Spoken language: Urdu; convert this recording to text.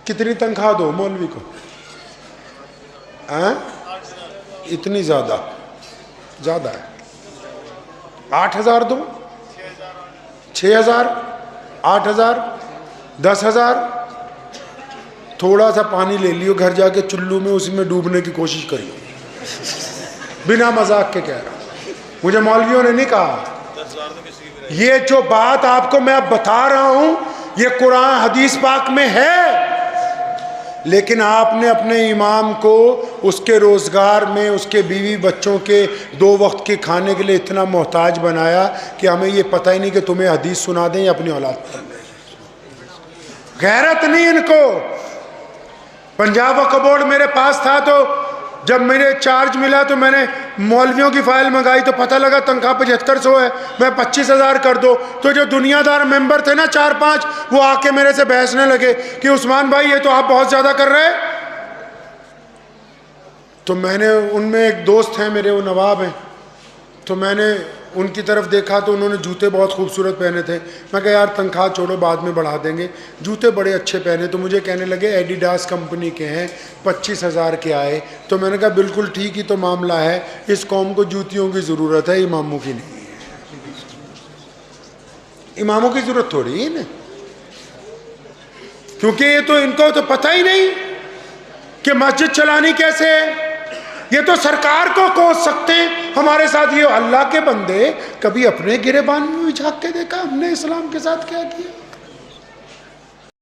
کتنی تنخواہ دو مولوی کو؟ اتنی زیادہ ہے. 8,000 دو، 6,000، 8,000، 10,000. تھوڑا سا پانی لے لیو گھر جا کے چلو میں، اسی میں ڈوبنے کی کوشش کریو. بنا مذاق کے کہہ رہا ہوں، مجھے مولویوں نے نہیں کہا. یہ جو بات آپ کو میں اب بتا رہا ہوں یہ قرآن حدیث پاک میں ہے، لیکن آپ نے اپنے امام کو اس کے روزگار میں اس کے بیوی بچوں کے 2 وقت کے کھانے کے لیے اتنا محتاج بنایا کہ ہمیں یہ پتہ ہی نہیں کہ تمہیں حدیث سنا دیں یا اپنی اولاد پر. غیرت نہیں ان کو. پنجاب وقف بورڈ میرے پاس تھا تو جب میرے چارج ملا تو میں نے مولویوں کی فائل منگائی تو پتہ لگا تنخواہ 7500 ہے، میں 25,000 کر دو. تو جو دنیا دار ممبر تھے نا 4-5 وہ آ کے میرے سے بحثنے لگے کہ عثمان بھائی یہ تو آپ بہت زیادہ کر رہے. تو میں نے ان میں ایک دوست ہیں میرے، وہ نواب ہیں، تو میں نے ان کی طرف دیکھا تو انہوں نے جوتے بہت خوبصورت پہنے تھے. میں کہا یار تنخواہ چھوڑو بعد میں بڑھا دیں گے. جوتے بڑے اچھے پہنے تو مجھے کہنے لگے ایڈیڈاس کمپنی کے ہیں 25,000 کے آئے. تو میں نے کہا بالکل ٹھیک ہی تو معاملہ ہے، اس قوم کو جوتیوں کی ضرورت ہے، اماموں کی نہیں ہے. اماموں کی ضرورت تھوڑی ہے نا، کیونکہ یہ تو ان کو تو پتہ ہی نہیں کہ مسجد چلانی کیسے ہے. یہ تو سرکار کو کوس سکتے ہیں، ہمارے ساتھ یہ اللہ کے بندے کبھی اپنے گریبان میں بھی جھانک کے دیکھا ہم نے اسلام کے ساتھ کیا کیا.